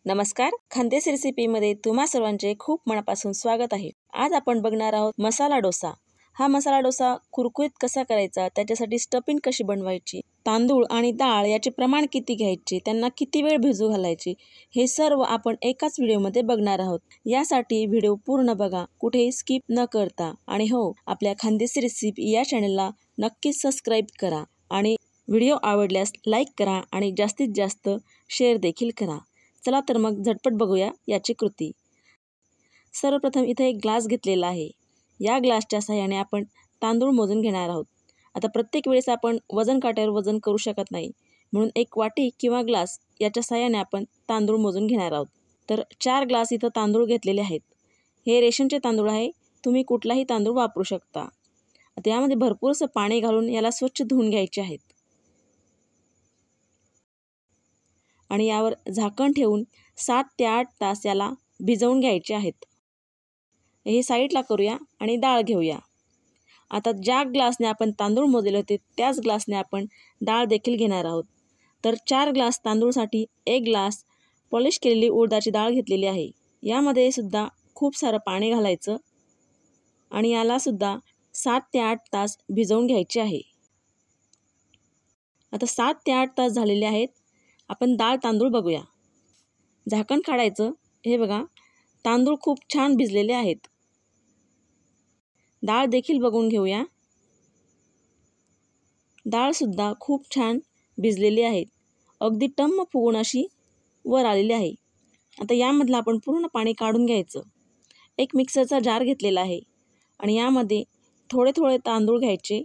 नमस्कार, खानदेश रेसिपीमध्ये तुम्हा सर्वांचे खूप मनापासून स्वागत आहे। आज आपण बघणार आहोत मसाला डोसा। हा मसाला डोसा कुरकुरीत कसा करायचा, त्याच्यासाठी स्टफिंग कशी बनवायची, तांदूळ आणि डाळ याचे प्रमाण किती घ्यायचे, त्यांना किती वेळ भिजू घालायचे, हे सर्व आपण एकाच व्हिडिओमध्ये बघणार आहोत। यासाठी व्हिडिओ पूर्ण बघा, कुठेही स्किप न करता। आणि हो, आपल्या खानदेश रेसिपी या चॅनलला नक्कीच सबस्क्राइब करा आणि व्हिडिओ आवडल्यास लाईक करा आणि जास्तीत जास्त शेअर देखील करा। चला तर मग झटपट बघूया याची कृती। सर्वप्रथम इथे एक ग्लास घेतलेला आहे। या ग्लासच्या सहाय्याने आपण तांदूळ मोजून घेणार आहोत। आता प्रत्येक वेळेस आपण वजन काट्यावर वजन करू शकत नाही, म्हणून एक वाटी किंवा ग्लास याच्या सहाय्याने आपण तांदूळ मोजून घेणार आहोत। तर 4 ग्लास इथं तांदूळ घेतलेले आहेत। हे रेशनचे तांदूळ आहे, तुम्ही कुठलाही तांदूळ वापरू शकता। आता यामध्ये भरपूरसं पाणी घालून याला स्वच्छ धुवून घ्यायचे आहेत आणि यावर झाकण ठेवून 7 ते 8 तास याला भिजवून घ्यायचे आहेत। हे साईडला करूया आणि डाळ घेऊया। आता ज्या ग्लासने आपण तांदूळ मोजले होते त्याच ग्लासने आपण डाळ देखील घेणार आहोत। तर 4 ग्लास तांदूळसाठी 1 ग्लास पॉलिश केलेली उडदाची डाळ घेतलेली आहे। यामध्ये सुद्धा खूप सारं पाणी घालायचं आणि याला सुद्धा 7 ते 8 तास भिजवून घ्यायचे आहे। आता 7 ते 8 तास झालेले आहेत। आपण डाळ तांदूळ बघूया। झाकण काढायचं। हे बघा, तांदूळ खूप छान भिजलेले आहेत। डाळ देखील बघून घेऊया। डाळ सुद्धा खूप छान भिजलेली आहे, अगदी टम्म फुगून अशी वर आलेली आहे। आता यामधलं आपण पूर्ण पाणी काढून घ्यायचं। एक मिक्सरचा जार घेतलेला आहे आणि यामध्ये थोडे थोडे तांदूळ घ्यायचे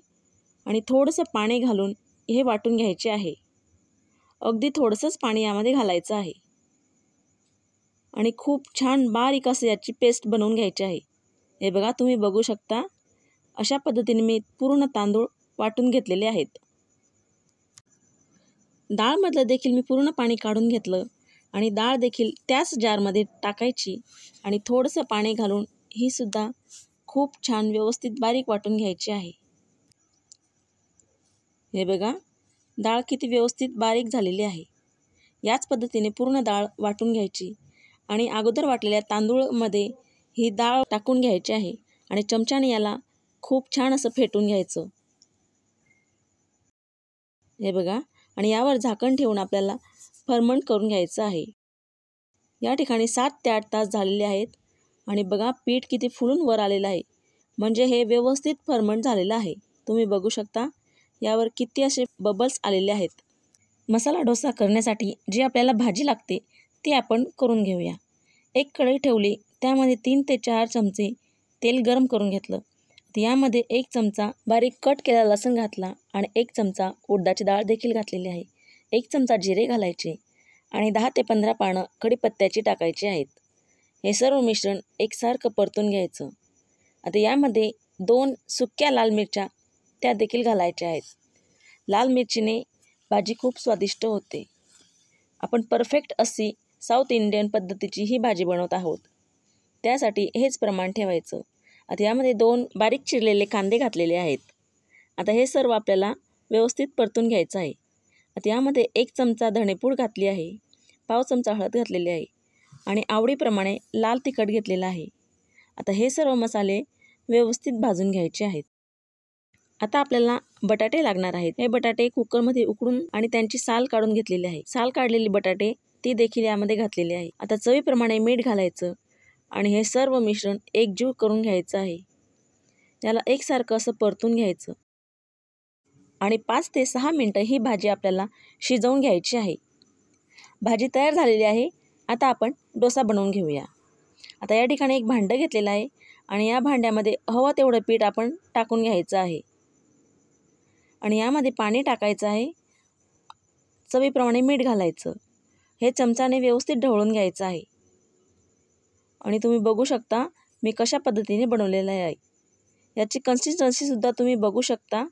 आणि थोडंसं पाणी घालून हे वाटून घ्यायचे आहे। अगदी थोडंसंच पाणी यामध्ये घालायचं आहे आणि खूप छान बारीक असं याची पेस्ट बनवून घ्यायची आहे। हे बघा, तुम्ही बघू शकता, अशा पद्धतीने मी पूर्ण तांदूळ वाटून घेतलेले आहेत। डाळमधलं देखील मी पूर्ण पाणी काढून घेतलं आणि डाळ देखील त्याच जारमध्ये टाकायची आणि थोडंसं पाणी घालून ही सुद्धा खूप छान व्यवस्थित बारीक वाटून घ्यायची आहे। हे बघा, डाळ किती व्यवस्थित बारीक झालेली आहे। याच पद्धतीने पूर्ण डाळ वाटून घ्यायची आणि अगोदर वाटलेल्या तांदूळमध्ये ही डाळ टाकून घ्यायची आहे आणि चमच्याने याला खूप छान असं फेटून घ्यायचं। हे बघा, आणि यावर झाकण ठेवून आपल्याला फर्मंट करून घ्यायचं आहे। या ठिकाणी 7 ते 8 तास झालेले आहेत आणि बघा, पीठ किती फुलून वर आलेलं आहे, म्हणजे हे व्यवस्थित फर्मंट झालेलं आहे। तुम्ही बघू शकता, यावर किती असे बबल्स आलेले आहेत। मसाला डोसा करण्यासाठी जी आपल्याला भाजी लागते ती आपण करून घेऊया। एक कढई ठेवली, त्यामध्ये 3 ते 4 चमचे तेल गरम करून घेतलं। यामध्ये 1 चमचा बारीक कट केलेला लसूण घातला आणि 1 चमचा उडदाची डाळ देखील घातलेली आहे। 1 चमचा जिरे घालायचे आणि 10 ते 15 पानं कढीपत्त्याची टाकायची आहेत। हे सर्व मिश्रण एकसारखं परतून घ्यायचं। आता यामध्ये 2 सुक्या लाल मिरच्या त्या देखील घालायच्या आहेत। लाल मिरचीने भाजी खूप स्वादिष्ट होते। आपण परफेक्ट अशी साऊथ इंडियन पद्धतीची ही भाजी बनवत आहोत, त्यासाठी हेच प्रमाण ठेवायचं। आता यामध्ये 2 बारीक चिरलेले कांदे घातलेले आहेत। आता हे सर्व आपल्याला व्यवस्थित परतून घ्यायचं आहे। आता यामध्ये 1 चमचा धणेपूड घातली आहे, पाव चमचा हळद घातलेली आहे आणि आवडीप्रमाणे लाल तिखट घेतलेलं आहे। आता हे सर्व मसाले व्यवस्थित भाजून घ्यायचे आहेत। आता आपल्याला बटाटे लागणार आहेत। हे बटाटे कुकरमध्ये उकडून आणि त्यांची साल काढून घेतलेली आहे। साल काढलेली बटाटे ती देखील यामध्ये घातलेली आहे। आता चवीप्रमाणे मीठ घालायचं आणि हे सर्व मिश्रण एकजीव करून घ्यायचं आहे। याला एकसारखं असं परतून घ्यायचं आणि 5 ते 6 मिनिटं ही भाजी आपल्याला शिजवून घ्यायची आहे। भाजी तयार झालेली आहे। आता आपण डोसा बनवून घेऊया। आता या ठिकाणी एक भांडं घेतलेलं आहे आणि या भांड्यामध्ये हवं तेवढं पीठ आपण टाकून घ्यायचं आहे आणि यामध्ये पाणी टाकायचं आहे। चवीप्रमाणे मीठ घालायचं। हे चमचाने व्यवस्थित ढवळून घ्यायचं आहे आणि तुम्ही बघू शकता मी कशा पद्धतीने बनवलेलं आहे। याची कन्सिस्टन्सीसुद्धा तुम्ही बघू शकता।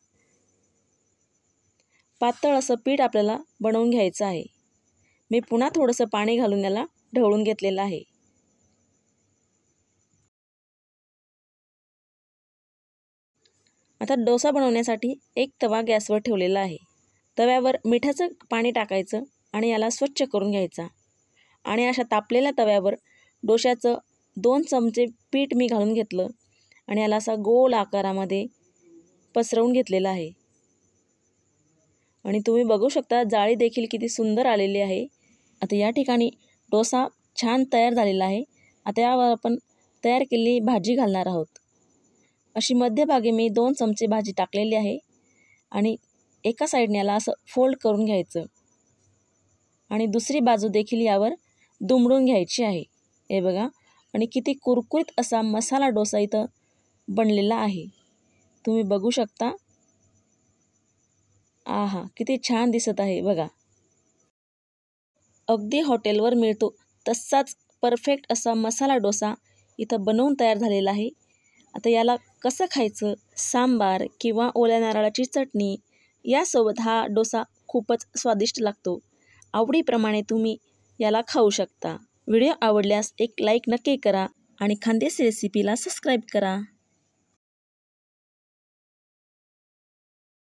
पातळ असं पीठ आपल्याला बनवून घ्यायचं आहे। मी पुन्हा थोडंसं पाणी घालून याला ढवळून घेतलेलं आहे। आता डोसा बनवण्यासाठी एक तवा गॅसवर ठेवलेला आहे। तव्यावर मिठाचं पाणी टाकायचं आणि याला स्वच्छ करून घ्यायचा आणि अशा तापलेल्या तव्यावर डोश्याचं 2 चमचे पीठ मी घालून घेतलं आणि याला असा गोल आकारामध्ये पसरवून घेतलेला आहे. आणि तुम्ही बघू शकता जाळी देखील किती सुंदर आलेली आहे. आता या ठिकाणी डोसा छान तयार झालेला आहे. आता यावर आपण तयार केलेली भाजी घालणार आहोत. अशी मध्यभागी मी 2 चमचे भाजी टाकलेली आहे आणि एका साईडने याला असं फोल्ड करून घ्यायचं आणि दुसरी बाजू देखील यावर दुमडून घ्यायची आहे. हे बघा, आणि किती कुरकुरीत असा मसाला डोसा इथं बनलेला आहे. तुम्ही बघू शकता. आहा, किती छान दिसत आहे बघा. अगदी हॉटेलवर मिळतो तसाच परफेक्ट असा मसाला डोसा इथं बनवून तयार झालेला आहे. आता याला कसं खायचं, सांबार किंवा ओल्या नारळाची चटणी यासोबत हा डोसा खूपच स्वादिष्ट लागतो. आवडीप्रमाणे तुम्ही याला खाऊ शकता. व्हिडिओ आवडल्यास एक लाईक नक्की करा आणि खानदेशी रेसिपीला सबस्क्राईब करा.